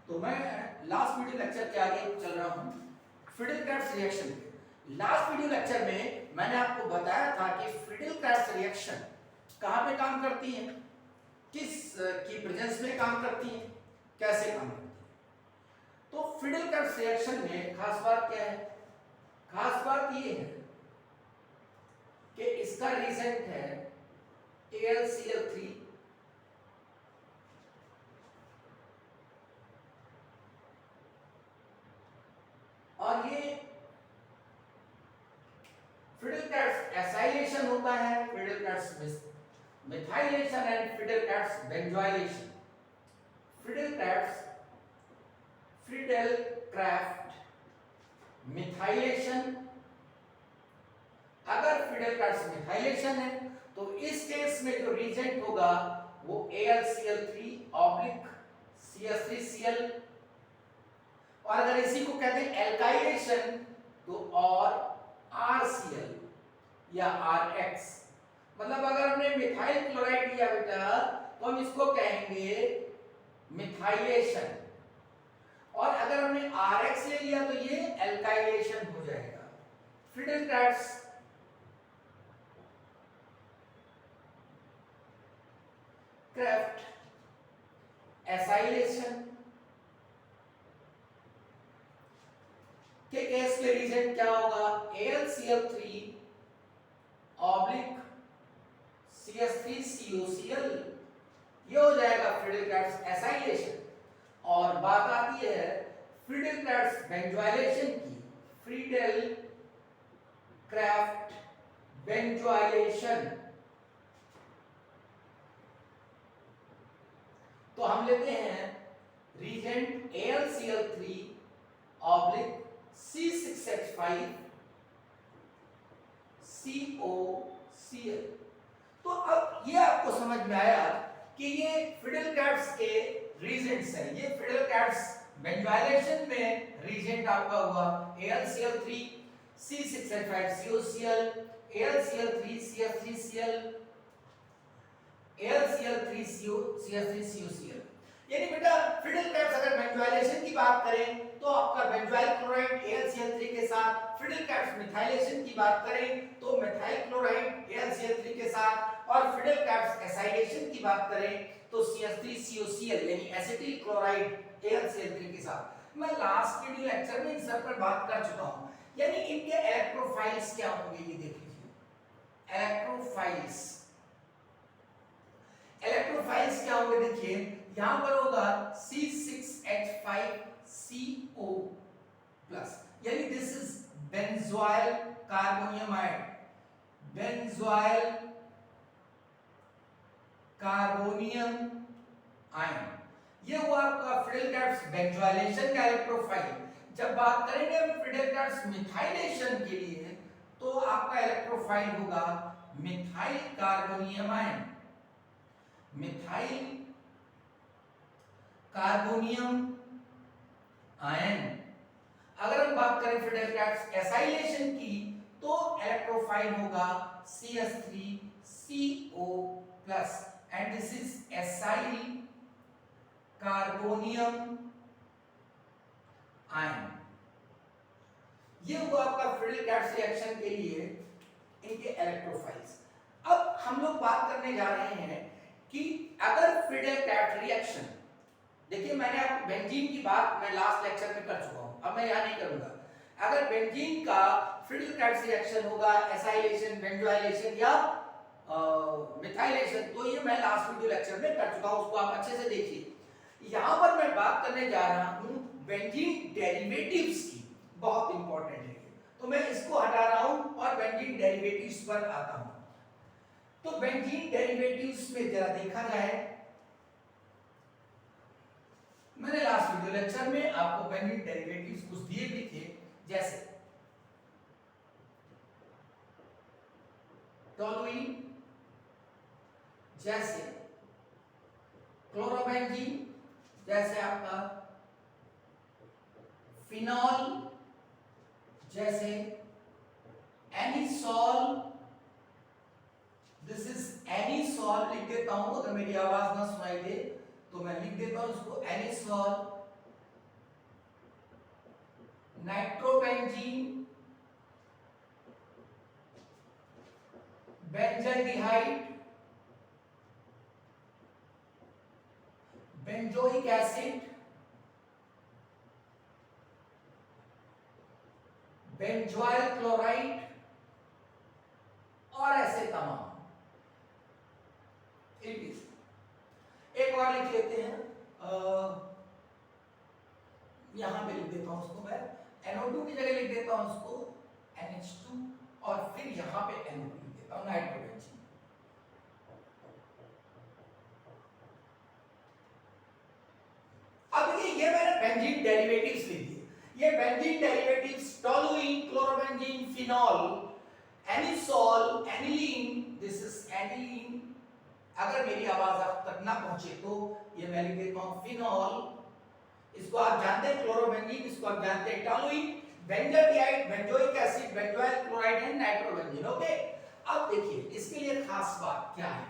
तो मैं last video lecture के आगे चल रहा हूँ फ्रीडल-क्राफ्ट रिएक्शन पे। लास्ट वीडियो लेक्चर में मैंने आपको बताया था कि फ्रीडल-क्राफ्ट रिएक्शन कहाँ पे काम करती है, किस की प्रेजेंस में काम करती है, कैसे काम करती है। तो फ्रीडल-क्राफ्ट रिएक्शन में खास बात क्या है? खास बात ये है कि इसका रिएजेंट है AlCl3 और ये फ्रीडल-क्राफ्ट एसाइलेशन होता है, Friedel-Crafts methylation and Friedel-Crafts benzoylation. Friedel-Crafts methylation, अगर फ्रीडल-क्राफ्ट मिथाइलेशन है तो इस केस में जो रिएजेंट होगा वो AlCl3 CH3Cl, और अगर इसी को कहते हैं एल्काइलेशन तो और RCl या RX। मतलब अगर हमने मिथाइल क्लोराइड लिया बेटा तो हम इसको कहेंगे मिथाइलेशन, और अगर हमने RX ले लिया तो ये एल्काइलेशन हो जाएगा। फ्रीडल-क्राफ्ट एसाइलेशन के केस में रिएजेंट क्या होगा? AlCl3 CH3COCl, ये हो जाएगा फ्रीडल-क्राफ्ट एसाइलेशन। और बात आती है फ्रीडल-क्राफ्ट बेंजोइलेशन की। फ्रीडल-क्राफ्ट बेंजोइलेशन तो हम लेते हैं रिएजेंट AlCl3 C6H5 COCl। तो अब ये आपको समझ में आया कि ये फ्रीडल-क्राफ्ट के रिएजेंट्स हैं। ये फ्रीडल-क्राफ्ट बेंजोइलेशन में रिएजेंट आपका हुआ AlCl3 C6H5 COCl, AlCl3 CH3Cl, AlCl3 CH3COCl। यानी बेटा फ्रीडल-क्राफ्ट अगर बेंजोइलेशन की बात करें तो आपका बेंजोइल क्लोराइड AlCl3 के साथ, फ्रीडल-क्राफ्ट मिथाइलेशन की बात करें तो मिथाइल क्लोराइड AlCl3 के साथ, और फ्रीडल-क्राफ्ट एसाइलेशन की बात करें तो CH3COCl यानी एसिटिल क्लोराइड AlCl3 के साथ। मैं लास्ट वीडियो लेक्चर में इन सब पर बात कर चुका हूं। यानी इनके इलेक्ट्रोफाइल्स क्या होंगे ये देख लीजिए। इलेक्ट्रोफाइल्स क्या होंगे देखिए, यहां पर होगा C6H5CO प्लस, यानी this is benzoyl carbonium ion. Benzoyl carbonium ion ये हुआ आपका फ्रीडल-क्राफ्ट बेंजोइलेशन का इलेक्ट्रोफाइल। जब बात करेंगे हम फ्रीडल-क्राफ्ट मिथाइलेशन के लिए तो आपका इलेक्ट्रोफाइल होगा methyl carbonium ion. Methyl carbonium ion. अगर हम बात करें फ्रीडल-क्राफ्ट एसाइलेशन की तो इलेक्ट्रोफाइल होगा CH3CO plus, and this is acyl carbonium ion. ये हुआ आपका फ्रीडल-क्राफ्ट रिएक्शन के लिए इनके इलेक्ट्रोफाइल्स। अब हम लोग बात करने जा रहे हैं कि अगर फ्रीडल-क्राफ्ट रिएक्शन, देखिए मैंने आपको बेंजीन की बात मैं लास्ट लेक्चर में कर चुका हूं, अब मैं यहां नहीं करूंगा। अगर बेंजीन का फ्रीडल-क्राफ्ट रिएक्शन होगा एसाइलेशन, बेंजोइलेशन या मिथाइलेशन, तो ये मैं लास्ट वीडियो लेक्चर में कर चुका हूं, उसको आप अच्छे से देखिए। यहां पर मैं बात करने जा रहा हूं बेंजीन डेरिवेटिव्स की, बहुत इंपॉर्टेंट है, तो मैं इसको हटा रहा हूं और बेंजीन डेरिवेटिव्स पर आता हूं। तो बेंजीन डेरिवेटिव्स में जरा देखा जाए, मैंने लास्ट वीडियो लेक्चर में आपको बेंजीन डेरिवेटिव्स कुछ दिए भी थे, जैसे टोलुइन, जैसे क्लोरोबेंजीन, जैसे आपका फिनॉल, जैसे एनिसॉल, दिस इज एनिसॉल, लिख देता हूं, अगर मेरी आवाज ना सुनाई दे तो मैं लिख देता हूं इसको anisole, nitrobenzene, benzaldehyde, benzoic acid, benzoyl chloride और ऐसे तमाम। एक और लिख लेते हैं, यहां पे लिख देता हूं उसको मैं, NO2 की जगह लिख देता हूं उसको NH2 और फिर यहां पे NO2 लिख देता हूं, नाइट्रोबेंजीन। अब ये मैंने बेंजीन डेरिवेटिव्स लिख दिए। ये benzene derivatives toluene, chlorobenzene, phenol, anisole, aniline, this is aniline. अगर मेरी आवाज आप तक ना पहुंचे तो ये मैं लिख देता हूं फिनॉल, इसको आप जानते हैं क्लोरोबेंजीन, इसको आप जानते हैं toluene, benzaldehyde, benzoic acid, benzoyl chloride and nitrobenzene. Okay, अब देखिए इसके लिए खास बात क्या है।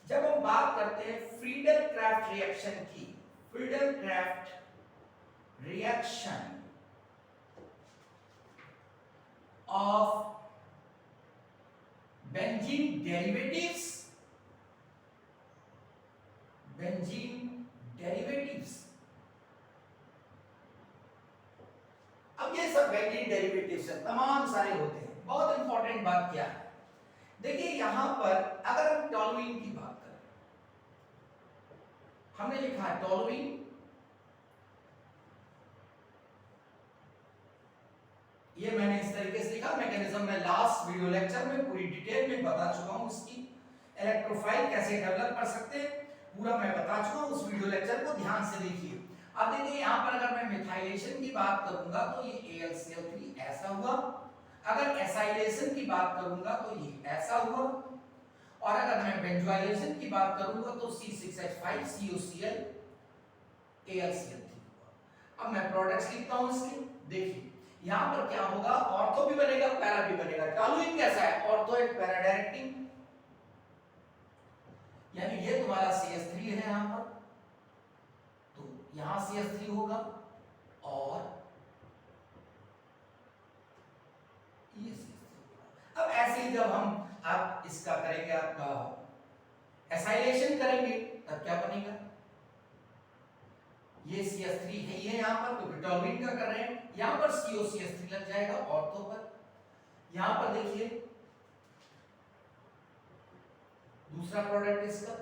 जब हम बात करते हैं फ्रीडल क्राफ्ट रिएक्शन की, Friedel craft reaction of benzene derivatives, अब ये सब बेंजीन डेरिवेटिव्स है, तमाम सारे होते हैं। बहुत इंपॉर्टेंट बात क्या है, देखिए यहां पर अगर हम टोलुइन की बात करें, हमने लिखा है टोलुइन, ये मैंने इस तरीके से लिखा, मैकेनिज्म में लास्ट वीडियो लेक्चर में पूरी डिटेल में बता चुका हूं, उसकी इलेक्ट्रोफाइल कैसे डेवलप कर सकते हैं पूरा मैं बता चुका हूं, उस वीडियो लेक्चर को ध्यान से देखिए। अब देखिए यहां पर अगर मैं मिथाइलेशन की बात करूंगा तो ये AlCl3 ऐसा हुआ, अगर एसाइलेशन की बात करूंगा तो ये ऐसा हुआ, और अगर मैं बेंजोइलेशन की बात करूंगा तो C6H5COCl AlCl3 हुआ। अब मैं प्रोडक्ट्स लिखता हूं इसके, देखिए यहां पर क्या होगा, ऑर्थो भी बनेगा पैरा भी बनेगा। टोलुइन कैसा है, ऑर्थो एंड पैरा डायरेक्टिंग, यानी ये तुम्हारा CH3 है यहां पर, तो यहां CH3 होगा और ये CH3 होगा। अब ऐसे ही जब हम आप इसका करेंगे, आपका एसाइलेशन करेंगे तब क्या बनेगा, ये CH3 है ये यहां पर, क्योंकि टोलुइन का कर रहे हैं, यहां पर COCH3 लग जाएगा ऑर्थो पर। यहां पर देखिए दूसरा प्रोडक्ट इसका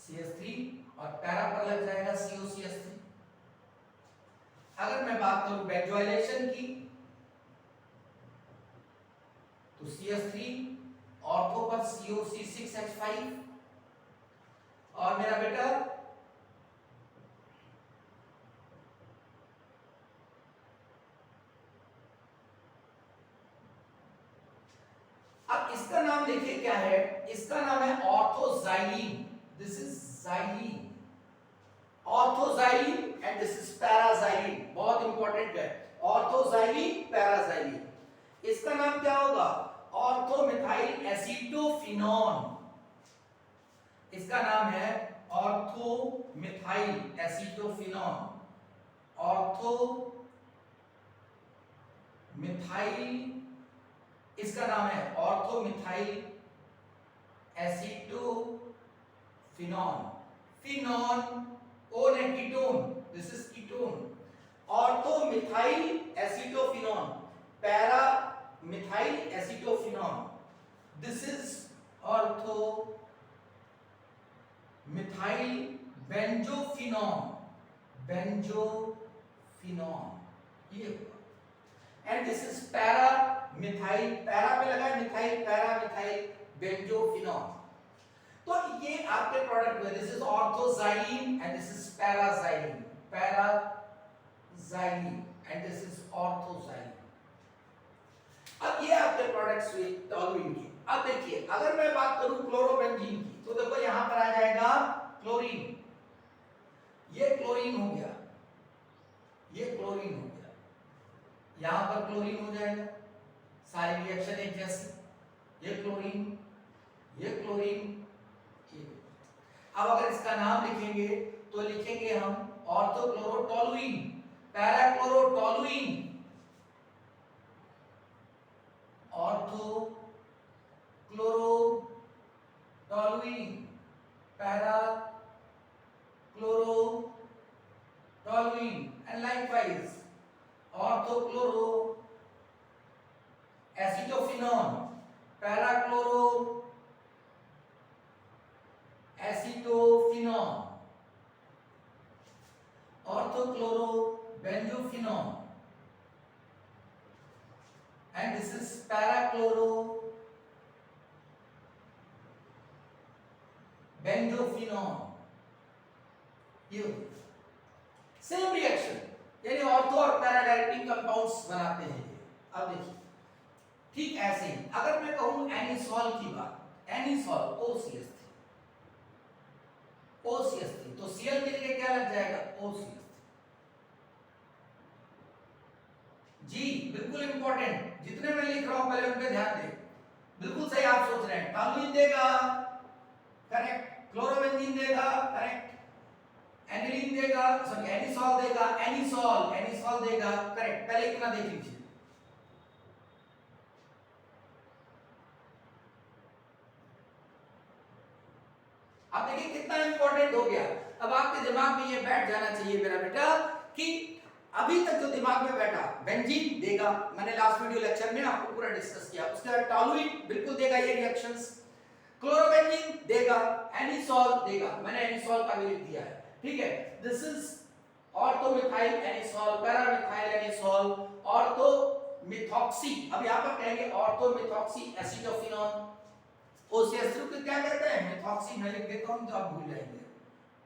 CH3 और पैरा पर लग जाएगा COCH3। अगर मैं बात करूं बेंजोइलेशन की तो CH3 ऑर्थो पर COC6H5, और मेरा बेटा अब इसका नाम देखिए क्या है, इसका नाम है orthoxylene, this is xylene, orthoxylene and this is paraxylene, बहुत इंपॉर्टेंट है, ऑर्थोजाइलीन पैराजाइलीन। इसका नाम क्या होगा, ऑर्थोमिथाइल एसीटोफिनॉन, इसका नाम है ऑर्थोमिथाइल एसीटोफिनॉन, ऑर्थोमिथाइल, इसका नाम है ऑर्थोमिथाइल एसीटोफिनॉन, फिनॉन ओ ने ketone, this is ketone, orthomethyl acetophenone, para methyl acetophenone, this is ortho methyl benzophenone, ये, and this is para methyl, para पे लगा है मिथाइल, पैरा मिथाइल बेंजोफिनॉन। तो ये आपके प्रोडक्ट हुए, this is orthoxylene and this is paraxylene, and this is orthoxylene. अब ये आपके प्रोडक्ट्स हुए टोलुइन के। अब देखिए अगर मैं बात करूं क्लोरोबेंजीन की तो देखो यहां पर आ जाएगा क्लोरीन, ये क्लोरीन हो गया, ये क्लोरीन हो गया, यहां पर क्लोरीन हो जाएगा, सारी रिएक्शन एक जैसी, ये क्लोरीन, ये क्लोरीन, ये। अब अगर इसका नाम लिखेंगे तो लिखेंगे हम orthochlorotoluene, parachlorotoluene, orthochlorotoluene, parachlorotoluene, and likewise orthochloro acetophenone, parachloro acetophenone, orthochloro benzophenone, and this is parachloro benzophenols. ये सेम रिएक्शन यानी ऑर्थो और पैरा डायरेक्टिंग कंपाउंड्स बनाते हैं ये। अब देखिए ठीक ऐसे ही अगर मैं कहूं एनिसॉल की बात, एनिसॉल OCH3 तो Cl के लिए क्या लग जाएगा OCH3 जी, बिल्कुल इंपॉर्टेंट, जितने मैं लिख रहा हूं पहले उन पे ध्यान दें। बिल्कुल सही आप सोच रहे हैं, टॉलुइन देगा करेक्ट, क्लोरोबेंजीन देगा करेक्ट, एनिलीन देगा सॉरी एनिसॉल देगा, एनिसॉल देगा करेक्ट। पहले इतना देख लीजिए। अब देखिए कितना इंपॉर्टेंट हो गया। अब आपके दिमाग में ये बैठ जाना चाहिए मेरा बेटा कि अभी तक जो दिमाग में बैठा, बेंजीन देगा, मैंने लास्ट वीडियो लेक्चर में आपको पूरा डिस्कस किया। उसके बाद टॉलुइन बिल्कुल देगा ये रिएक्शंस, क्लोरोबेंजीन देगा, एनिसॉल देगा, मैंने एनिसॉल का भी लिख दिया है ठीक है। This is ऑर्थोमिथाइल anisole, para-methyl anisole, ऑर्थोमिथॉक्सी, अब यहां पर कहेंगे ऑर्थोमिथॉक्सी एसिटोफिनॉन। OCH3 को क्या कहते हैं मिथॉक्सी, मैं लिख देता हूं तो आप भूल जाएंगे,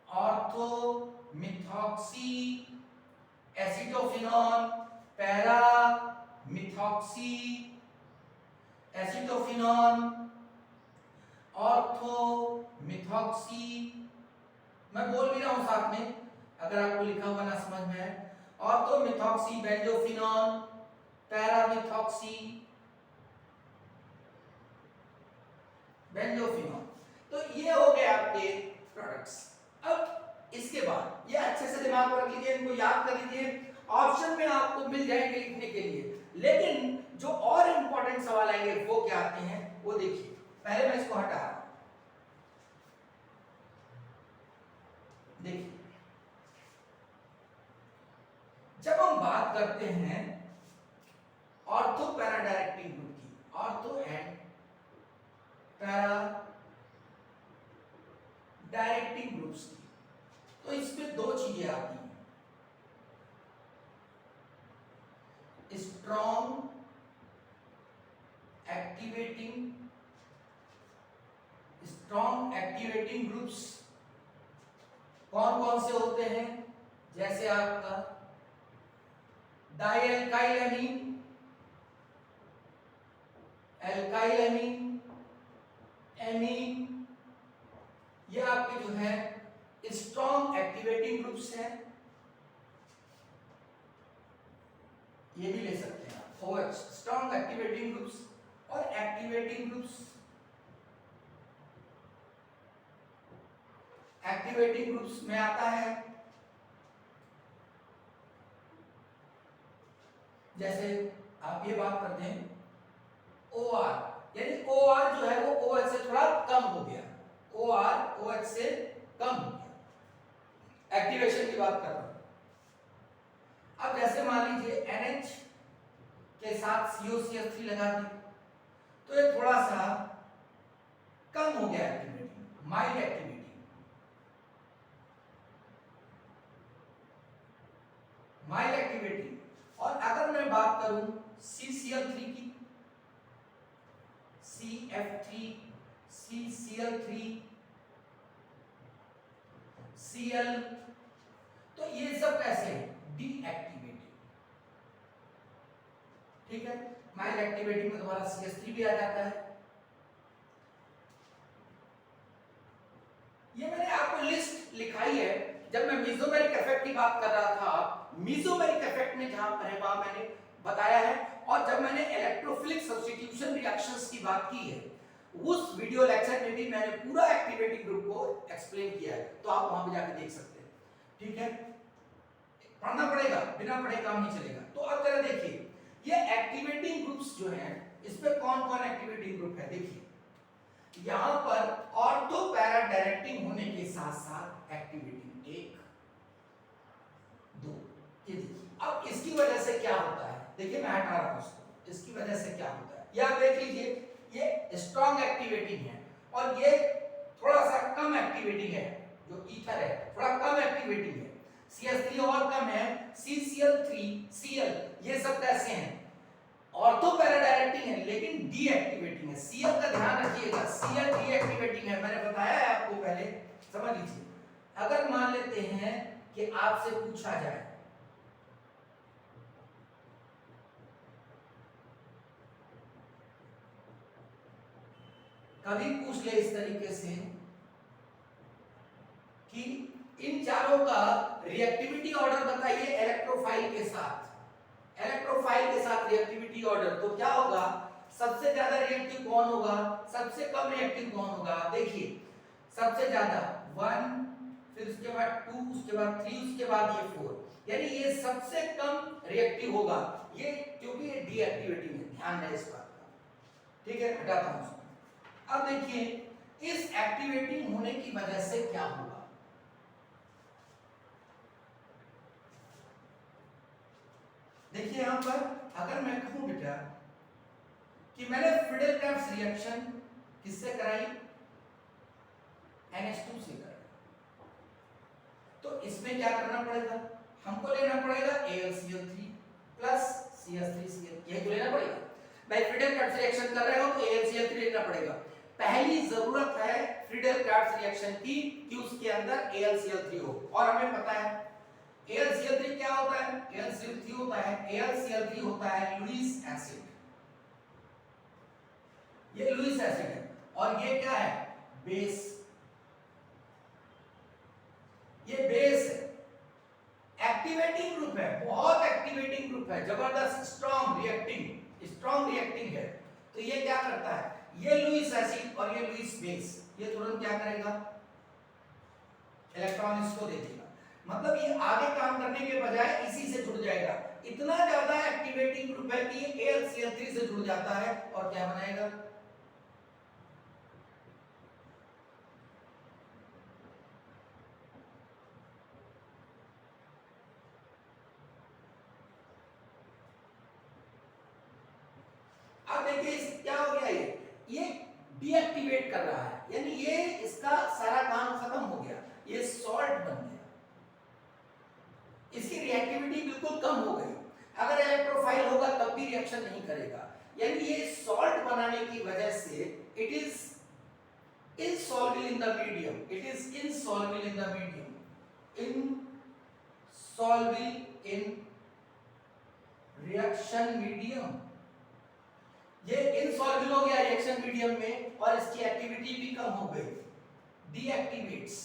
ऑर्थोमिथॉक्सी एसिटोफिनॉन, पैरामिथॉक्सी एसिटोफिनॉन, ऑर्थोमिथॉक्सी, मैं बोल भी रहा हूं साथ में अगर आपको लिखा हुआ ना समझ में आए, ऑर्थोमिथॉक्सी बेंजोफिनॉन, पैरामिथॉक्सी बेंजोफिनॉल। तो ये हो गए आपके प्रोडक्ट्स। अब इसके बाद ये अच्छे से दिमाग में रख लीजिए, इनको याद कर लीजिए, ऑप्शन में आपको मिल जाएंगे लिखने के लिए। लेकिन जो और इंपॉर्टेंट सवाल आएंगे वो क्या आते हैं वो देखिए। पहले मैं इसको हटा, देखिए जब हम बात करते हैं ऑर्थो पैरा डायरेक्टिंग ग्रुप की, ortho and para directing groups की, तो इसमें दो चीजें आती हैं, स्ट्रॉन्ग एक्टिवेटिंग ग्रुप्स कौन कौन से होते हैं, जैसे आपका डाइएल्काइल एमीन, एमीन, ये आपके जो है स्ट्रॉन्ग एक्टिवेटिंग ग्रुप्स हैं। ये भी ले सकते हैं आप, OH स्ट्रॉन्ग एक्टिवेटिंग ग्रुप्स और एक्टिवेटिंग ग्रुप्स। एक्टिवेटिंग ग्रुप्स में आता है जैसे आप ये बात करते हैं OR, यानी OR जो है वो OH से थोड़ा कम हो गया, OR OH से कम हो गया, एक्टिवेशन की बात कर रहा हूं। अब जैसे मान लीजिए NH के साथ COCH3 लगा दी तो ये थोड़ा सा कम हो गया एक्टिविटी, माइल्ड एक्टिविटी, और अगर मैं बात करूं CCl3 की, CF3, CCl3, Cl, तो ये सब कैसे हैं डीएक्टिवेटेड, ठीक है। माइल्ड एक्टिवेटिंग में तुम्हारा CH3 भी आ जाता है। ये मैंने आपको लिस्ट लिखाई है, जब मैं मेसोमेरिक इफेक्ट की बात कर रहा था, मेसोमेरिक इफेक्ट में जहां पर है वहां मैंने बताया है, और जब मैंने इलेक्ट्रोफिलिक सब्स्टिट्यूशन रिएक्शंस की बात की है उस वीडियो लेक्चर में भी मैंने पूरा एक्टिवेटिंग ग्रुप को एक्सप्लेन किया है, तो आप वहां पे जाकर देख सकते हैं, ठीक है। पढ़ना पड़ेगा, बिना पढ़े काम नहीं चलेगा। तो अब जरा देखिए ये एक्टिवेटिंग ग्रुप्स जो हैं इस पे कौन कौन एक्टिवेटिंग ग्रुप है। देखिए यहां पर ऑर्थो पैरा डायरेक्टिंग होने के साथ साथ एक्टिवेटिंग 1 2, ये देखिए। अब इसकी वजह से क्या होता है, देखिए मैं हटा रहा हूं इसको, इसकी वजह से क्या होता है ये आप देख लीजिए, ये स्ट्रॉन्ग एक्टिवेटिंग है और ये थोड़ा सा कम एक्टिवेटिंग है, जो ईथर है थोड़ा कम एक्टिवेटिंग है, CH3 और कम है, CCl3 Cl ये सब कैसे हैं, ऑर्थो पैरा डायरेक्टिंग है लेकिन डीएक्टिवेटिंग है। Cl का ध्यान रखिएगा, Cl डीएक्टिवेटिंग है, मैंने बताया है आपको पहले, समझ लीजिए। अगर मान लेते हैं कि आपसे पूछा जाए कभी पूछ ले इस तरीके से कि इन चारों का रिएक्टिविटी ऑर्डर बताइए इलेक्ट्रोफाइल के साथ, इलेक्ट्रोफाइल के साथ रिएक्टिविटी ऑर्डर, तो क्या होगा, सबसे ज्यादा रिएक्टिव कौन होगा, सबसे कम रिएक्टिव कौन होगा। देखिए सबसे ज्यादा 1, फिर उसके बाद 2, उसके बाद 3, उसके बाद ये 4, यानी ये सबसे कम रिएक्टिव होगा, ये क्योंकि ये डीएक्टिवेटिंग है, ध्यान रहे इस बात का, ठीक है, हटाता हूं उसको। अब देखिए इस एक्टिवेटिंग होने की वजह से क्या होगा, देखिए यहां पर अगर मैं कहूं बेटा कि मैंने फ्रीडेल-क्राफ्ट रिएक्शन किससे कराई, NH2 से कराई, तो इसमें क्या करना पड़ेगा, हमको लेना पड़ेगा AlCl3 प्लस CH3Cl, यही तो लेना पड़ेगा भाई, फ्रीडेल-क्राफ्ट रिएक्शन कर रहे हो तो AlCl3 लेना पड़ेगा। पहली जरूरत है फ्रीडेल-क्राफ्ट रिएक्शन की कि उसके अंदर AlCl3 हो, और हमें पता है AlCl3 क्या होता है, AlCl3 होता है, AlCl3 होता है लुईस एसिड, ये लुईस एसिड है, और ये क्या है, बेस, ये बेस है, एक्टिवेटिंग ग्रुप है, बहुत एक्टिवेटिंग ग्रुप है, जबरदस्त स्ट्रॉन्ग रिएक्टिंग है। तो ये क्या करता है, ये लुईस एसिड और ये लुईस बेस, ये तुरंत क्या करेगा, इलेक्ट्रॉन इसको दे देगा, मतलब ये आगे काम करने के बजाय इसी से जुड़ जाएगा, इतना ज्यादा एक्टिवेटिंग ग्रुप है कि ये AlCl3 से जुड़ जाता है और क्या बनाएगा, अब देखिए क्या हो गया, ये डीएक्टिवेट कर रहा है, यानी ये इसका सारा काम खत्म हो गया, ये सॉल्ट बन गया, इसकी रिएक्टिविटी बिल्कुल कम हो गई, अगर इलेक्ट्रोफाइल होगा तब भी रिएक्शन नहीं करेगा, यानी ये सॉल्ट बनाने की वजह से it is insoluble in the medium, it is insoluble in the medium, insoluble in reaction medium, ये insoluble हो गया रिएक्शन मीडियम में और इसकी एक्टिविटी भी कम हो गई, डीएक्टिवेट्स,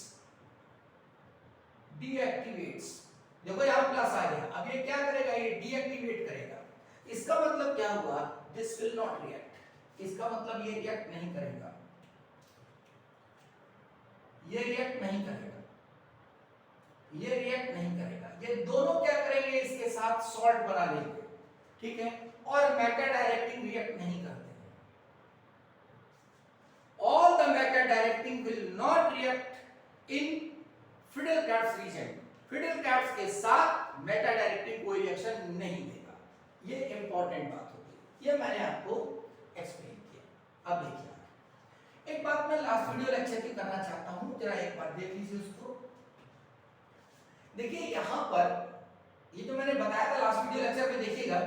देखो यहां प्लस आ गया, अब ये क्या करेगा, ये डीएक्टिवेट करेगा, इसका मतलब क्या हुआ, दिस विल नॉट रिएक्ट, इसका मतलब ये रिएक्ट नहीं करेगा, ये रिएक्ट नहीं करेगा, ये रिएक्ट नहीं करेगा, ये दोनों क्या करेंगे, इसके साथ सॉल्ट बना लेंगे, ठीक है, और मेटा डायरेक्टिंग रिएक्ट नहीं करते, all the meta directing will not react in Friedel Crafts region, Friedel Crafts के साथ मेटा डायरेक्टिंग कोई रिएक्शन नहीं देगा, ये इंपॉर्टेंट बात होगी, ये मैंने आपको एक्सप्लेन किया। अब देखिए एक बात मैं लास्ट वीडियो लेक्चर की करना चाहता हूं, जरा एक बार देख लीजिए उसको, देखिए यहां पर ये जो मैंने बताया था लास्ट वीडियो लेक्चर में देखिएगा,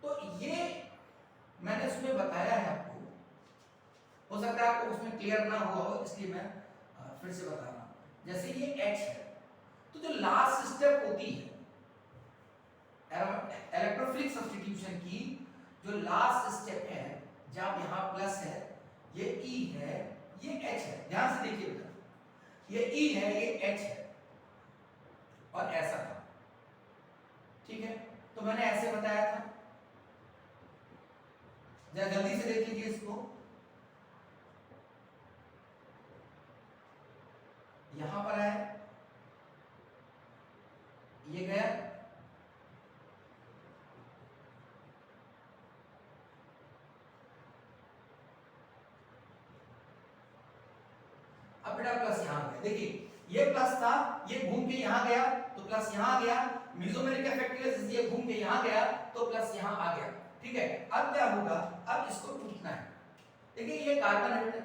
तो ये मैंने उसमें बताया है आपको, हो सकता है आपको उसमें क्लियर ना हुआ हो इसलिए मैं फिर से बता रहा हूं, जैसे ये H है, तो जो लास्ट स्टेप होती है इलेक्ट्रोफिलिक सब्स्टिट्यूशन की, जो लास्ट स्टेप है, जब यहां प्लस है, ये E है, ये H है, ध्यान से देखिए बेटा, ये E है, ये H है, और ऐसा था, ठीक है, तो मैंने ऐसे बताया था, जरा जल्दी से देख लीजिए इसको, यहां पर है, ये गया, अब बेटा प्लस यहां गया, देखिए ये प्लस था, ये घूम के यहां गया तो प्लस यहां आ गया, मेसोमेरिक इफेक्टिव ये घूम के यहां गया तो प्लस यहां आ गया, ठीक है। अब क्या होगा, अब इसको टूटना है, देखिए ये कार्बन है बेटा,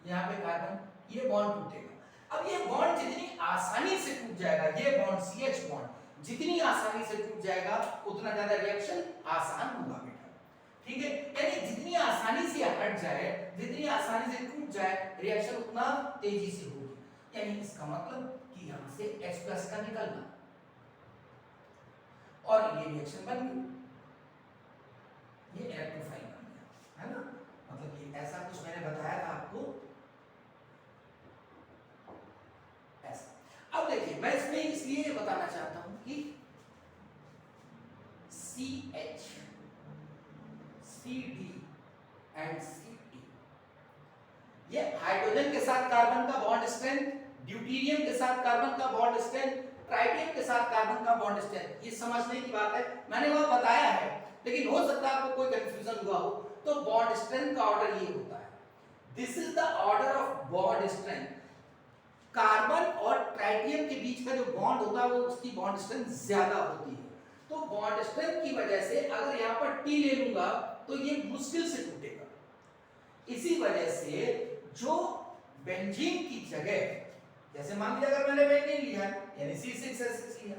यहाँ पे कार्बन, ये बॉन्ड टूटेगा। अब ये बॉन्ड जितनी आसानी से टूट जाएगा, ये बॉन्ड CH बॉन्ड जितनी आसानी से टूट जाएगा उतना ज्यादा रिएक्शन आसान होगा बेटा, ठीक है। यानी जितनी आसानी से हट जाए, जितनी आसानी से टूट जाए, रिएक्शन उतना तेजी से होगी। यानी इसका मतलब कि यहां से H+ का निकलना और ये रिएक्शन बन गई, ये इलेक्ट्रोफाइल बन गया, है ना। मतलब ये ऐसा कुछ मैंने बताया था आपको, ऐसा। अब देखिए मैं इसमें इसलिए बताना चाहता हूं कि CH, CD एंड Ct, ये हाइड्रोजन के साथ कार्बन का बॉन्ड स्ट्रेंथ, ड्यूटेरियम के साथ कार्बन का बॉन्ड स्ट्रेंथ, ट्राइटियम के साथ कार्बन का बॉन्ड स्ट्रेंथ, ये समझने की बात है, मैंने वो बताया है, लेकिन हो सकता है आपको कोई कंफ्यूजन हुआ हो। तो बॉन्ड स्ट्रेंथ का ऑर्डर ये होता है, this is the order of bond strength. Carbon और ट्राइटियम के बीच का जो बॉन्ड होता है वो उसकी बॉन्ड स्ट्रेंथ ज्यादा होती है, तो बॉन्ड स्ट्रेंथ की वजह से अगर यहां पर T ले लूंगा तो ये मुश्किल से टूटेगा। इसी वजह से जो बेंजीन की जगह, जैसे मान लीजिए अगर मैंने बेंजीन लिया यानी C6H6 लिया,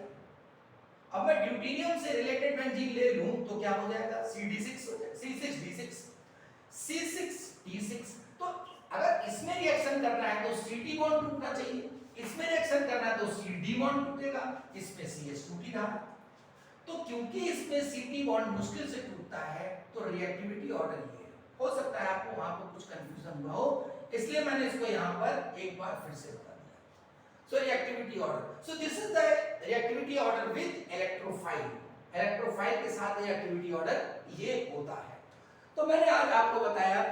अब मैं ड्यूटेरियम से रिलेटेड बेंजीन ले लूं तो क्या हो जाएगा, CD6 हो जाएगा, C6D6, C6D6। तो अगर इसमें रिएक्शन करना है तो Ct बॉन्ड टूटना चाहिए, इसमें रिएक्शन करना है तो CD बॉन्ड टूटेगा, इसमें CH टूट ही रहा है। तो क्योंकि इसमें Ct बॉन्ड मुश्किल से टूटता है तो रिएक्टिविटी ऑर्डर ये है। हो सकता है आपको वहां पर कुछ कंफ्यूजन हुआ हो, इसलिए मैंने इसको यहां पर एक बार फिर से बता दिया। So reactivity order, so this is the reactivity order with electrophile, electrophile के साथ रिएक्टिविटी ऑर्डर ये होता है। तो मैंने आज आपको बताया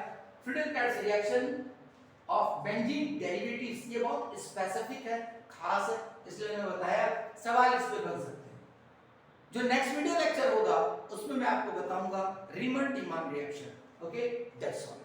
Friedel-cats reaction of benzene derivatives, ये बहुत स्पेसिफिक है, खास है, इसलिए मैंने बताया, सवाल इस पे बन सकते हैं। जो नेक्स्ट वीडियो लेक्चर होगा उसमें मैं आपको बताऊंगा रीमन-टीमान रिएक्शन। Okay, that's all.